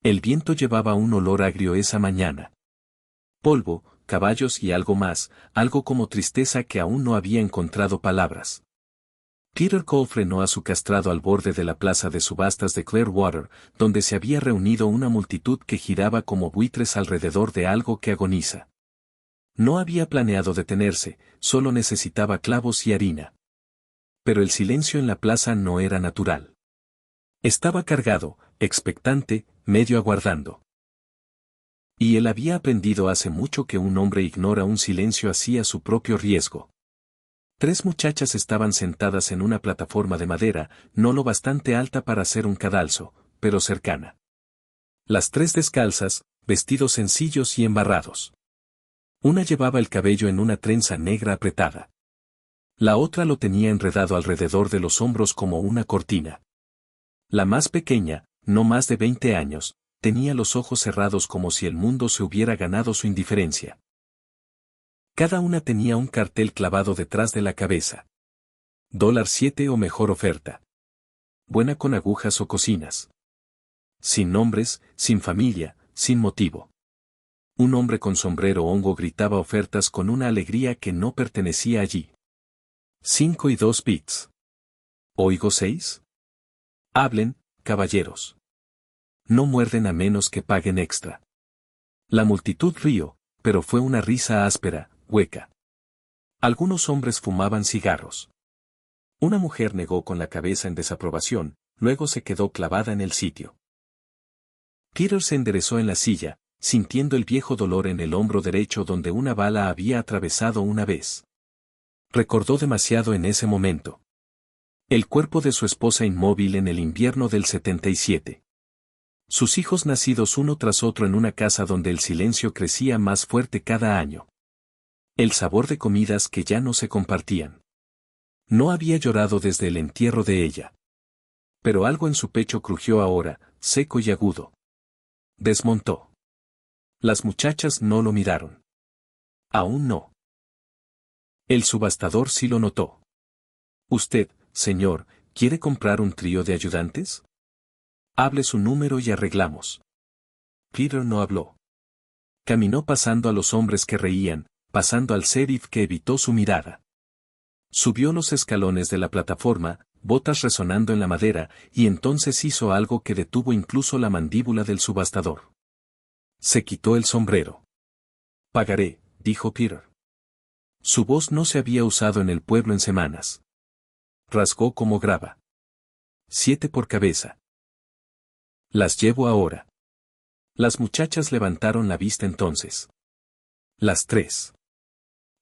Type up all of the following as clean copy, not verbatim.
El viento llevaba un olor agrio esa mañana. Polvo, caballos y algo más, algo como tristeza que aún no había encontrado palabras. Peter Cole frenó a su castrado al borde de la plaza de subastas de Clearwater, donde se había reunido una multitud que giraba como buitres alrededor de algo que agoniza. No había planeado detenerse, solo necesitaba clavos y harina. Pero el silencio en la plaza no era natural. Estaba cargado, expectante, medio aguardando. Y él había aprendido hace mucho que un hombre ignora un silencio así a su propio riesgo. 3 muchachas estaban sentadas en una plataforma de madera, no lo bastante alta para ser un cadalso, pero cercana. Las 3 descalzas, vestidos sencillos y embarrados. Una llevaba el cabello en una trenza negra apretada. La otra lo tenía enredado alrededor de los hombros como una cortina. La más pequeña, no más de 20 años, tenía los ojos cerrados como si el mundo se hubiera ganado su indiferencia. Cada una tenía un cartel clavado detrás de la cabeza. $7 o mejor oferta. Buena con agujas o cocinas. Sin nombres, sin familia, sin motivo. Un hombre con sombrero hongo gritaba ofertas con una alegría que no pertenecía allí. 5 y 2 bits. ¿Oigo 6? Hablen, caballeros. No muerden a menos que paguen extra. La multitud rió, pero fue una risa áspera, hueca. Algunos hombres fumaban cigarros. Una mujer negó con la cabeza en desaprobación, luego se quedó clavada en el sitio. Peter se enderezó en la silla, sintiendo el viejo dolor en el hombro derecho donde una bala había atravesado una vez. Recordó demasiado en ese momento. El cuerpo de su esposa inmóvil en el invierno del 77. Sus hijos nacidos uno tras otro en una casa donde el silencio crecía más fuerte cada año. El sabor de comidas que ya no se compartían. No había llorado desde el entierro de ella. Pero algo en su pecho crujió ahora, seco y agudo. Desmontó. Las muchachas no lo miraron. Aún no. El subastador sí lo notó. Usted, señor, ¿quiere comprar un trío de ayudantes? Hable su número y arreglamos. Peter no habló. Caminó pasando a los hombres que reían, pasando al sheriff que evitó su mirada. Subió los escalones de la plataforma, botas resonando en la madera, y entonces hizo algo que detuvo incluso la mandíbula del subastador. Se quitó el sombrero. Pagaré, dijo Peter. Su voz no se había usado en el pueblo en semanas. Rasgó como grava. 7 por cabeza. Las llevo ahora. Las muchachas levantaron la vista entonces. Las 3.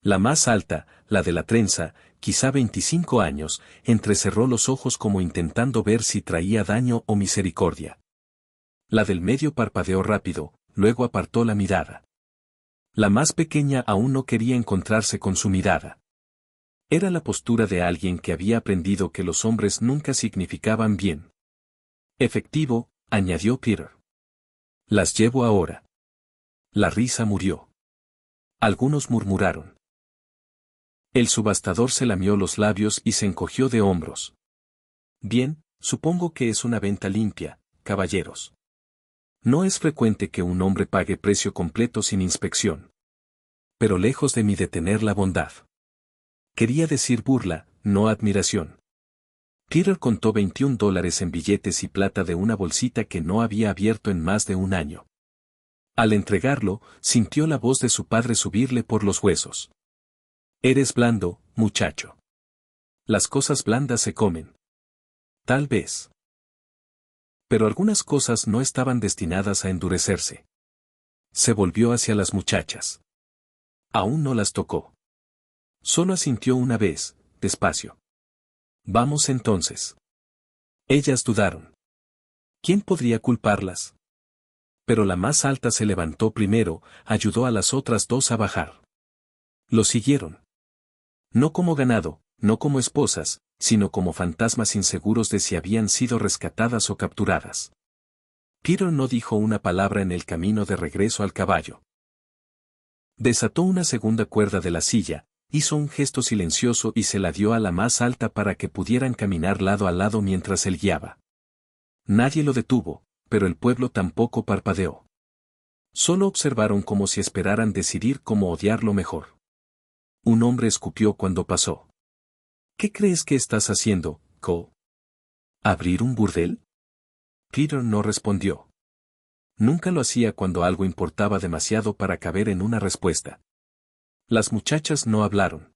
La más alta, la de la trenza, quizá 25 años, entrecerró los ojos como intentando ver si traía daño o misericordia. La del medio parpadeó rápido, luego apartó la mirada. La más pequeña aún no quería encontrarse con su mirada. Era la postura de alguien que había aprendido que los hombres nunca significaban bien. Efectivo, añadió Peter. Las llevo ahora. La risa murió. Algunos murmuraron. El subastador se lamió los labios y se encogió de hombros. Bien, supongo que es una venta limpia, caballeros. No es frecuente que un hombre pague precio completo sin inspección. Pero lejos de mí detener la bondad. Quería decir burla, no admiración. Peter contó $21 en billetes y plata de una bolsita que no había abierto en más de un año. Al entregarlo, sintió la voz de su padre subirle por los huesos. Eres blando, muchacho. Las cosas blandas se comen. Tal vez. Pero algunas cosas no estaban destinadas a endurecerse. Se volvió hacia las muchachas. Aún no las tocó. Solo asintió una vez, despacio. Vamos entonces. Ellas dudaron. ¿Quién podría culparlas? Pero la más alta se levantó primero, ayudó a las otras 2 a bajar. Lo siguieron. No como ganado, no como esposas, sino como fantasmas inseguros de si habían sido rescatadas o capturadas. Peter no dijo una palabra en el camino de regreso al caballo. Desató una segunda cuerda de la silla, hizo un gesto silencioso y se la dio a la más alta para que pudieran caminar lado a lado mientras él guiaba. Nadie lo detuvo, pero el pueblo tampoco parpadeó. Solo observaron como si esperaran decidir cómo odiarlo mejor. Un hombre escupió cuando pasó. ¿Qué crees que estás haciendo, Co? ¿Abrir un burdel? Peter no respondió. Nunca lo hacía cuando algo importaba demasiado para caber en una respuesta. Las muchachas no hablaron.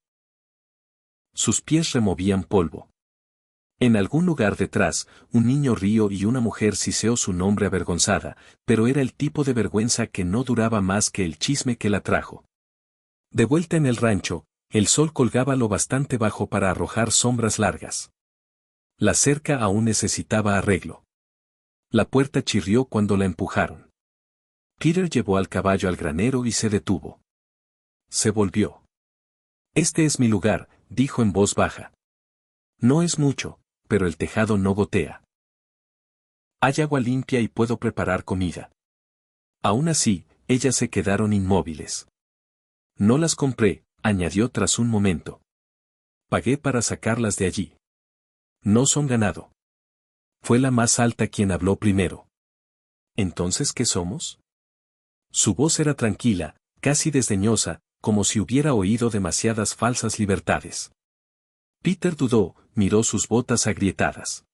Sus pies removían polvo. En algún lugar detrás, un niño rió y una mujer siseó su nombre avergonzada, pero era el tipo de vergüenza que no duraba más que el chisme que la trajo. De vuelta en el rancho, el sol colgaba lo bastante bajo para arrojar sombras largas. La cerca aún necesitaba arreglo. La puerta chirrió cuando la empujaron. Peter llevó al caballo al granero y se detuvo. Se volvió. Este es mi lugar, dijo en voz baja. No es mucho, pero el tejado no gotea. Hay agua limpia y puedo preparar comida. Aún así, ellas se quedaron inmóviles. No las compré, añadió tras un momento. Pagué para sacarlas de allí. No son ganado. Fue la más alta quien habló primero. ¿Entonces qué somos? Su voz era tranquila, casi desdeñosa, como si hubiera oído demasiadas falsas libertades. Peter dudó, miró sus botas agrietadas.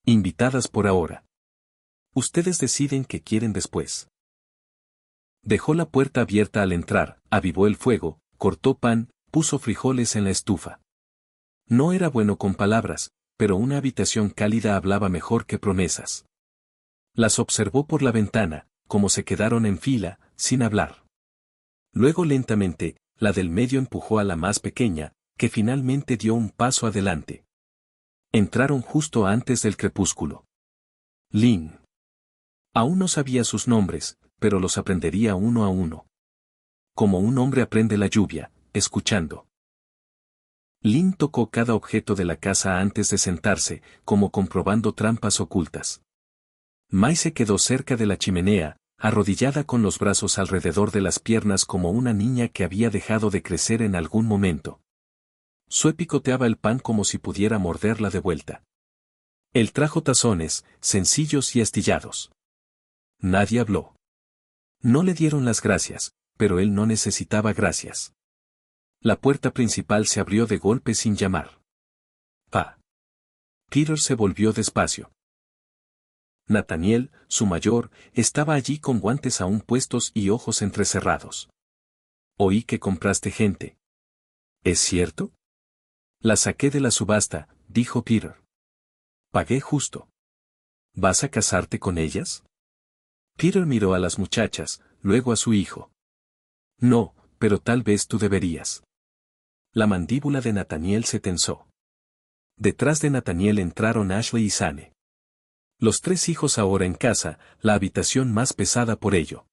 Invitadas por ahora. Ustedes deciden qué quieren después. Dejó la puerta abierta al entrar, avivó el fuego, cortó pan, puso frijoles en la estufa. No era bueno con palabras, pero una habitación cálida hablaba mejor que promesas. Las observó por la ventana, como se quedaron en fila, sin hablar. Luego lentamente, la del medio empujó a la más pequeña, que finalmente dio un paso adelante. Entraron justo antes del crepúsculo. Lynn. Aún no sabía sus nombres, pero los aprendería uno a uno. Como un hombre aprende la lluvia, escuchando. Lynn tocó cada objeto de la casa antes de sentarse, como comprobando trampas ocultas. Mai se quedó cerca de la chimenea, arrodillada con los brazos alrededor de las piernas como una niña que había dejado de crecer en algún momento. Sue picoteaba el pan como si pudiera morderla de vuelta. Él trajo tazones, sencillos y astillados. Nadie habló. No le dieron las gracias, pero él no necesitaba gracias. La puerta principal se abrió de golpe sin llamar. Pa. Peter se volvió despacio. Nathaniel, su mayor, estaba allí con guantes aún puestos y ojos entrecerrados. Oí que compraste gente. ¿Es cierto? La saqué de la subasta, dijo Peter. Pagué justo. ¿Vas a casarte con ellas? Peter miró a las muchachas, luego a su hijo. No, pero tal vez tú deberías. La mandíbula de Nathaniel se tensó. Detrás de Nathaniel entraron Ashley y Sane. Los tres hijos ahora en casa, la habitación más pesada por ello.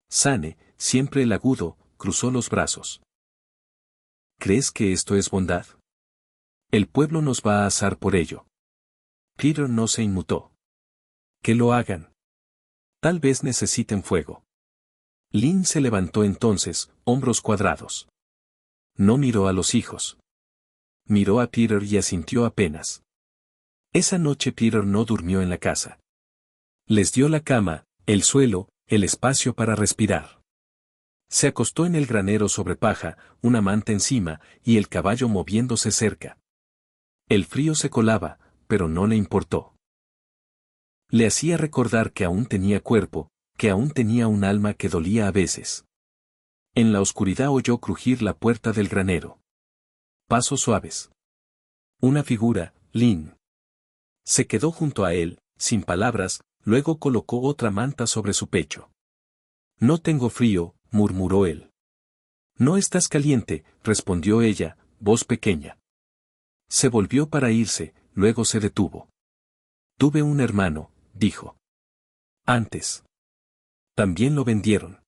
Sane, siempre el agudo, cruzó los brazos. ¿Crees que esto es bondad? El pueblo nos va a asar por ello. Peter no se inmutó. Que lo hagan. Tal vez necesiten fuego. Lynn se levantó entonces, hombros cuadrados. No miró a los hijos. Miró a Peter y asintió apenas. Esa noche Peter no durmió en la casa. Les dio la cama, el suelo, el espacio para respirar. Se acostó en el granero sobre paja, una manta encima, y el caballo moviéndose cerca. El frío se colaba, pero no le importó. Le hacía recordar que aún tenía cuerpo, que aún tenía un alma que dolía a veces. En la oscuridad oyó crujir la puerta del granero. Pasos suaves. Una figura, Lynn. Se quedó junto a él, sin palabras, luego colocó otra manta sobre su pecho. No tengo frío, murmuró él. No estás caliente, respondió ella, voz pequeña. Se volvió para irse, luego se detuvo. Tuve un hermano, dijo. Antes. También lo vendieron.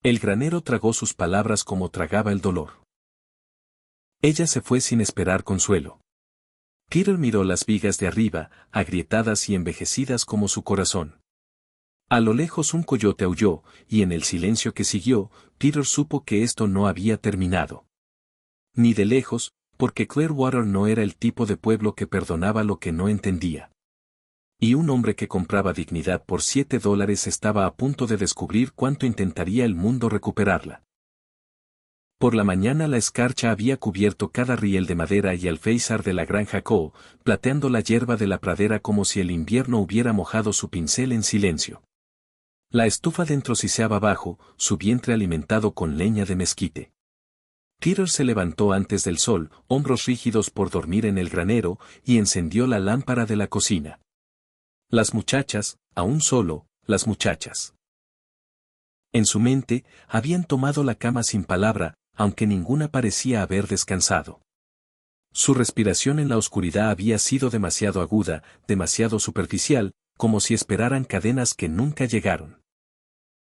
El granero tragó sus palabras como tragaba el dolor. Ella se fue sin esperar consuelo. Peter miró las vigas de arriba, agrietadas y envejecidas como su corazón. A lo lejos un coyote aulló, y en el silencio que siguió, Peter supo que esto no había terminado. Ni de lejos, porque Clearwater no era el tipo de pueblo que perdonaba lo que no entendía. Y un hombre que compraba dignidad por $7 estaba a punto de descubrir cuánto intentaría el mundo recuperarla. Por la mañana la escarcha había cubierto cada riel de madera y alféizar de la granja Cole, plateando la hierba de la pradera como si el invierno hubiera mojado su pincel en silencio. La estufa dentro siseaba abajo, su vientre alimentado con leña de mezquite. Peter se levantó antes del sol, hombros rígidos por dormir en el granero, y encendió la lámpara de la cocina. Las muchachas, aún solo, las muchachas. En su mente, habían tomado la cama sin palabra, aunque ninguna parecía haber descansado. Su respiración en la oscuridad había sido demasiado aguda, demasiado superficial, como si esperaran cadenas que nunca llegaron.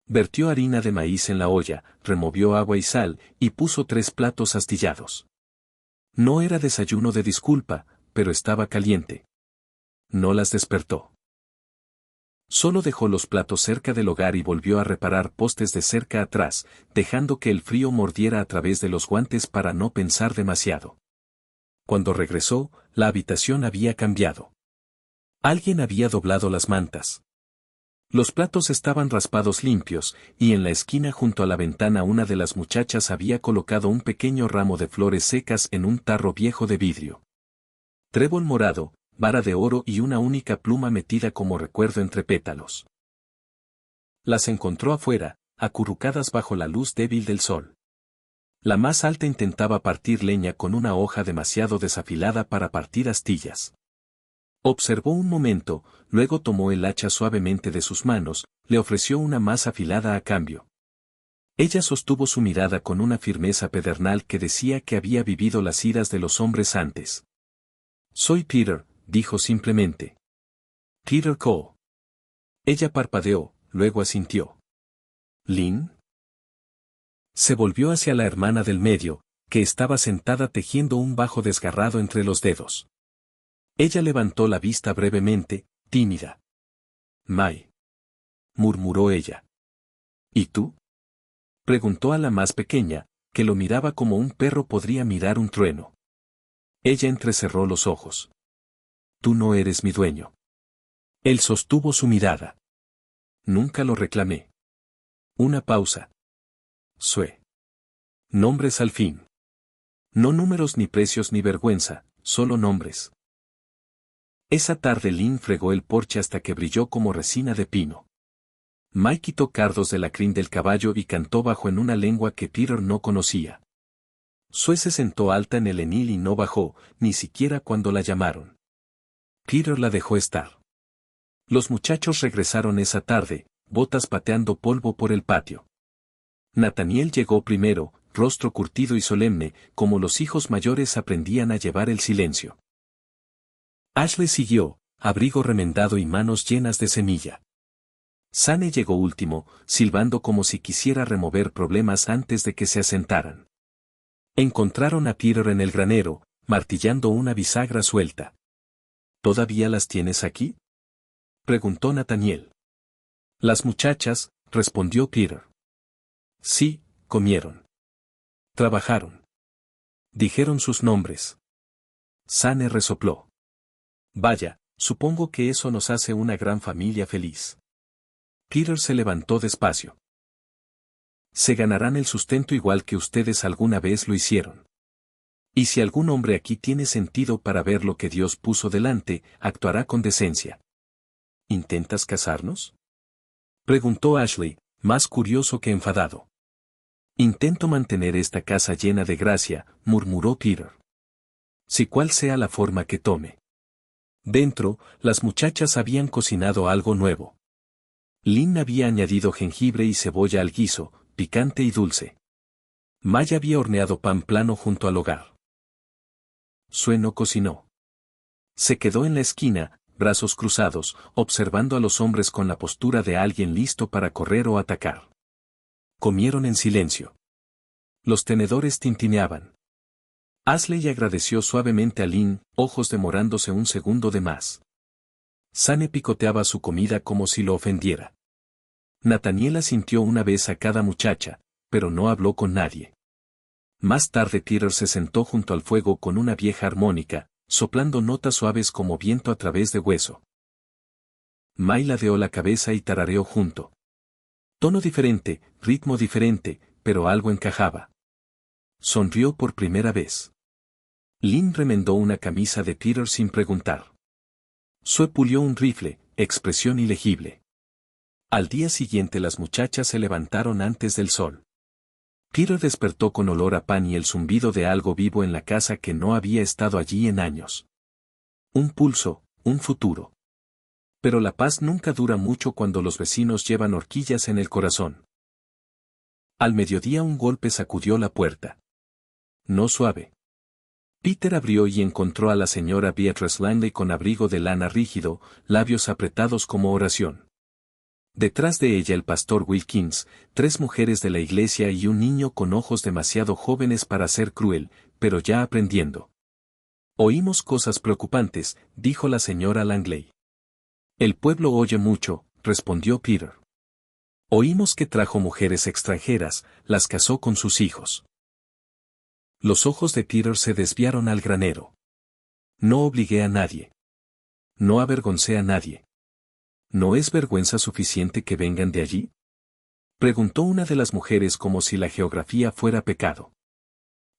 Vertió harina de maíz en la olla, removió agua y sal, y puso 3 platos astillados. No era desayuno de disculpa, pero estaba caliente. No las despertó. Solo dejó los platos cerca del hogar y volvió a reparar postes de cerca atrás, dejando que el frío mordiera a través de los guantes para no pensar demasiado. Cuando regresó, la habitación había cambiado. Alguien había doblado las mantas. Los platos estaban raspados limpios, y en la esquina junto a la ventana una de las muchachas había colocado un pequeño ramo de flores secas en un tarro viejo de vidrio. Trébol morado, vara de oro y una única pluma metida como recuerdo entre pétalos. Las encontró afuera, acurrucadas bajo la luz débil del sol. La más alta intentaba partir leña con una hoja demasiado desafilada para partir astillas. Observó un momento, luego tomó el hacha suavemente de sus manos, le ofreció una más afilada a cambio. Ella sostuvo su mirada con una firmeza pedernal que decía que había vivido las iras de los hombres antes. «Soy Peter», dijo simplemente. «Peter Cole». Ella parpadeó, luego asintió. «¿Lynn?» Se volvió hacia la hermana del medio, que estaba sentada tejiendo un bajo desgarrado entre los dedos. Ella levantó la vista brevemente, tímida. «May», murmuró ella. «¿Y tú?», preguntó a la más pequeña, que lo miraba como un perro podría mirar un trueno. Ella entrecerró los ojos. «Tú no eres mi dueño». Él sostuvo su mirada. «Nunca lo reclamé». Una pausa. «Sue». Nombres al fin. No números ni precios ni vergüenza, solo nombres. Esa tarde Lynn fregó el porche hasta que brilló como resina de pino. May quitó cardos de la crin del caballo y cantó bajo en una lengua que Peter no conocía. Sue se sentó alta en el enil y no bajó, ni siquiera cuando la llamaron. Peter la dejó estar. Los muchachos regresaron esa tarde, botas pateando polvo por el patio. Nathaniel llegó primero, rostro curtido y solemne, como los hijos mayores aprendían a llevar el silencio. Ashley siguió, abrigo remendado y manos llenas de semilla. Sane llegó último, silbando como si quisiera remover problemas antes de que se asentaran. Encontraron a Peter en el granero, martillando una bisagra suelta. ¿Todavía las tienes aquí?, preguntó Nathaniel. Las muchachas, respondió Peter. Sí, comieron. Trabajaron. Dijeron sus nombres. Sane resopló. Vaya, supongo que eso nos hace una gran familia feliz. Peter se levantó despacio. Se ganarán el sustento igual que ustedes alguna vez lo hicieron. Y si algún hombre aquí tiene sentido para ver lo que Dios puso delante, actuará con decencia. ¿Intentas casarnos?, preguntó Ashley, más curioso que enfadado. Intento mantener esta casa llena de gracia, murmuró Peter. Si cual sea la forma que tome. Dentro, las muchachas habían cocinado algo nuevo. Lynn había añadido jengibre y cebolla al guiso, picante y dulce. May había horneado pan plano junto al hogar. Sue no cocinó. Se quedó en la esquina, brazos cruzados, observando a los hombres con la postura de alguien listo para correr o atacar. Comieron en silencio. Los tenedores tintineaban. Ashley agradeció suavemente a Lynn, ojos demorándose un segundo de más. Sane picoteaba su comida como si lo ofendiera. Nathaniel asintió una vez a cada muchacha, pero no habló con nadie. Más tarde Peter se sentó junto al fuego con una vieja armónica, soplando notas suaves como viento a través de hueso. May ladeó la cabeza y tarareó junto. Tono diferente, ritmo diferente, pero algo encajaba. Sonrió por primera vez. Lynn remendó una camisa de Peter sin preguntar. Sue pulió un rifle, expresión ilegible. Al día siguiente las muchachas se levantaron antes del sol. Peter despertó con olor a pan y el zumbido de algo vivo en la casa que no había estado allí en años. Un pulso, un futuro. Pero la paz nunca dura mucho cuando los vecinos llevan horquillas en el corazón. Al mediodía un golpe sacudió la puerta. No suave. Peter abrió y encontró a la señora Beatrice Langley con abrigo de lana rígido, labios apretados como oración. Detrás de ella el pastor Wilkins, 3 mujeres de la iglesia y un niño con ojos demasiado jóvenes para ser cruel, pero ya aprendiendo. Oímos cosas preocupantes, dijo la señora Langley. El pueblo oye mucho, respondió Peter. Oímos que trajo mujeres extranjeras, las casó con sus hijos. Los ojos de Peter se desviaron al granero. No obligué a nadie. No avergoncé a nadie. ¿No es vergüenza suficiente que vengan de allí? Preguntó una de las mujeres como si la geografía fuera pecado.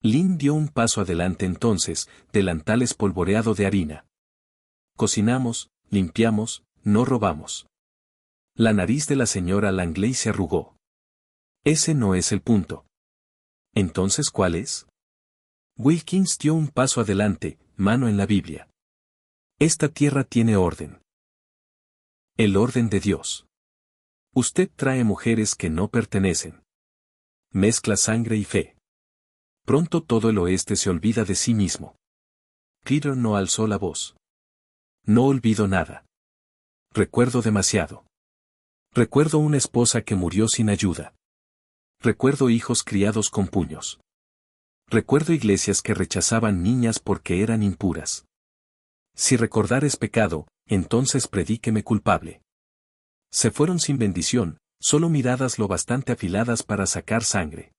Lynn dio un paso adelante entonces, delantal espolvoreado de harina. Cocinamos, limpiamos, no robamos. La nariz de la señora Langley se arrugó. Ese no es el punto. ¿Entonces cuál es? Wilkins dio un paso adelante, mano en la Biblia. Esta tierra tiene orden. El orden de Dios. Usted trae mujeres que no pertenecen. Mezcla sangre y fe. Pronto todo el oeste se olvida de sí mismo. Peter no alzó la voz. No olvido nada. Recuerdo demasiado. Recuerdo una esposa que murió sin ayuda. Recuerdo hijos criados con puños. Recuerdo iglesias que rechazaban niñas porque eran impuras. Si recordar es pecado, entonces predíqueme culpable. Se fueron sin bendición, solo miradas lo bastante afiladas para sacar sangre.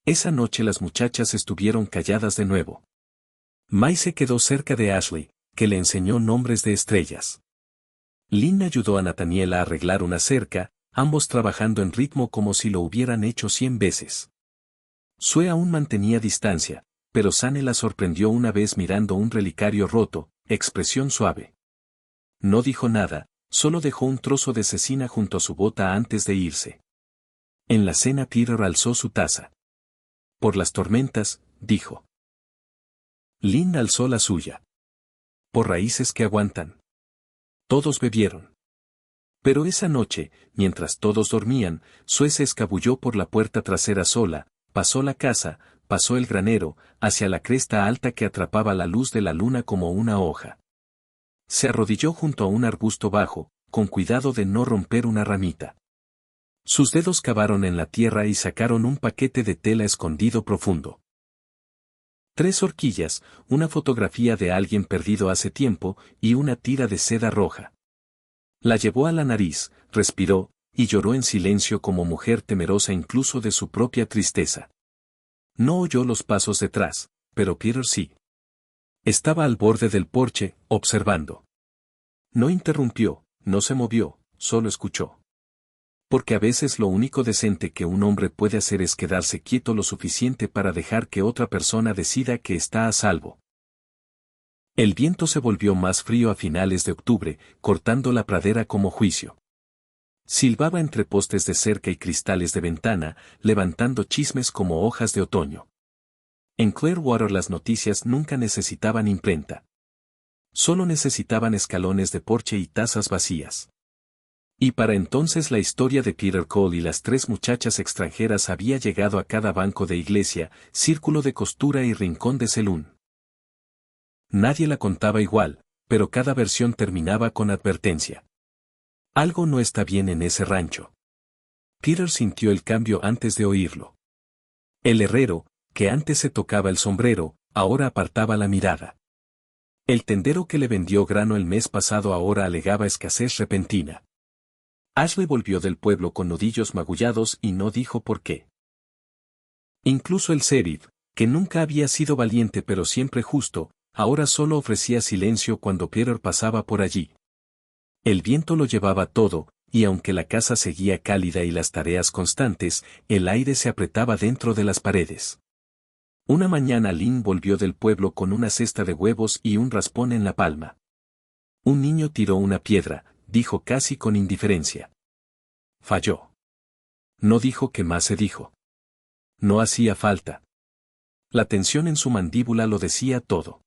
Esa noche las muchachas estuvieron calladas de nuevo. May se quedó cerca de Ashley, que le enseñó nombres de estrellas. Lynn ayudó a Nathaniel a arreglar una cerca, ambos trabajando en ritmo como si lo hubieran hecho 100 veces. Sue aún mantenía distancia, pero Sane la sorprendió una vez mirando un relicario roto, expresión suave. No dijo nada, solo dejó un trozo de cecina junto a su bota antes de irse. En la cena Peter alzó su taza. Por las tormentas, dijo. Lynn alzó la suya. Por raíces que aguantan. Todos bebieron. Pero esa noche, mientras todos dormían, Sue se escabulló por la puerta trasera sola, pasó la casa, pasó el granero, hacia la cresta alta que atrapaba la luz de la luna como una hoja. Se arrodilló junto a un arbusto bajo, con cuidado de no romper una ramita. Sus dedos cavaron en la tierra y sacaron un paquete de tela escondido profundo. 3 horquillas, una fotografía de alguien perdido hace tiempo, y una tira de seda roja. La llevó a la nariz, respiró, y lloró en silencio como mujer temerosa incluso de su propia tristeza. No oyó los pasos detrás, pero Peter sí. Estaba al borde del porche, observando. No interrumpió, no se movió, solo escuchó. Porque a veces lo único decente que un hombre puede hacer es quedarse quieto lo suficiente para dejar que otra persona decida que está a salvo. El viento se volvió más frío a finales de octubre, cortando la pradera como juicio. Silbaba entre postes de cerca y cristales de ventana, levantando chismes como hojas de otoño. En Clearwater las noticias nunca necesitaban imprenta. Solo necesitaban escalones de porche y tazas vacías. Y para entonces la historia de Peter Cole y las 3 muchachas extranjeras había llegado a cada banco de iglesia, círculo de costura y rincón de celún. Nadie la contaba igual, pero cada versión terminaba con advertencia. Algo no está bien en ese rancho. Peter sintió el cambio antes de oírlo. El herrero, que antes se tocaba el sombrero, ahora apartaba la mirada. El tendero que le vendió grano el mes pasado ahora alegaba escasez repentina. Ashley volvió del pueblo con nudillos magullados y no dijo por qué. Incluso el sheriff, que nunca había sido valiente pero siempre justo, ahora solo ofrecía silencio cuando Peter pasaba por allí. El viento lo llevaba todo, y aunque la casa seguía cálida y las tareas constantes, el aire se apretaba dentro de las paredes. Una mañana Lynn volvió del pueblo con una cesta de huevos y un raspón en la palma. Un niño tiró una piedra, dijo casi con indiferencia. Falló. No dijo qué más se dijo. No hacía falta. La tensión en su mandíbula lo decía todo.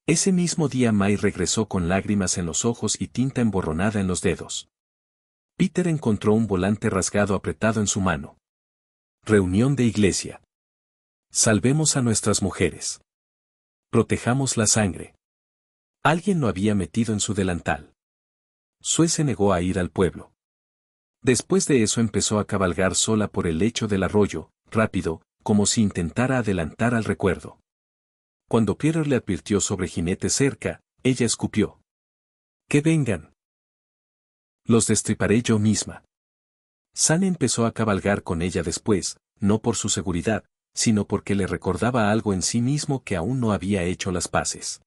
Ese mismo día May regresó con lágrimas en los ojos y tinta emborronada en los dedos. Peter encontró un volante rasgado apretado en su mano. Reunión de iglesia. Salvemos a nuestras mujeres. Protejamos la sangre. Alguien lo había metido en su delantal. Sue se negó a ir al pueblo. Después de eso empezó a cabalgar sola por el lecho del arroyo, rápido, como si intentara adelantar al recuerdo. Cuando Peter le advirtió sobre jinetes cerca, ella escupió. ¡Que vengan! Los destriparé yo misma. Sam empezó a cabalgar con ella después, no por su seguridad, sino porque le recordaba algo en sí mismo que aún no había hecho las paces.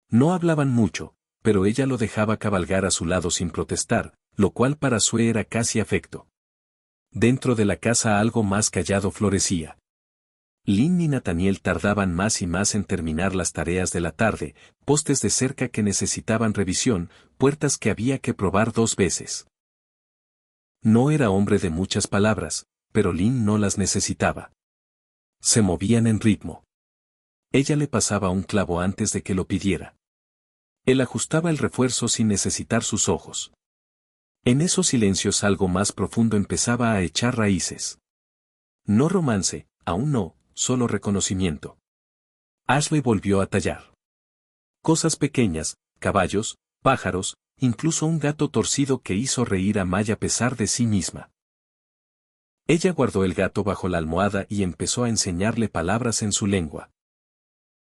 No hablaban mucho, pero ella lo dejaba cabalgar a su lado sin protestar, lo cual para Sue era casi afecto. Dentro de la casa algo más callado florecía. Lynn y Nathaniel tardaban más y más en terminar las tareas de la tarde, postes de cerca que necesitaban revisión, puertas que había que probar 2 veces. No era hombre de muchas palabras, pero Lynn no las necesitaba. Se movían en ritmo. Ella le pasaba un clavo antes de que lo pidiera. Él ajustaba el refuerzo sin necesitar sus ojos. En esos silencios algo más profundo empezaba a echar raíces. No romance, aún no, solo reconocimiento. Ashley volvió a tallar. Cosas pequeñas, caballos, pájaros, incluso un gato torcido que hizo reír a May a pesar de sí misma. Ella guardó el gato bajo la almohada y empezó a enseñarle palabras en su lengua.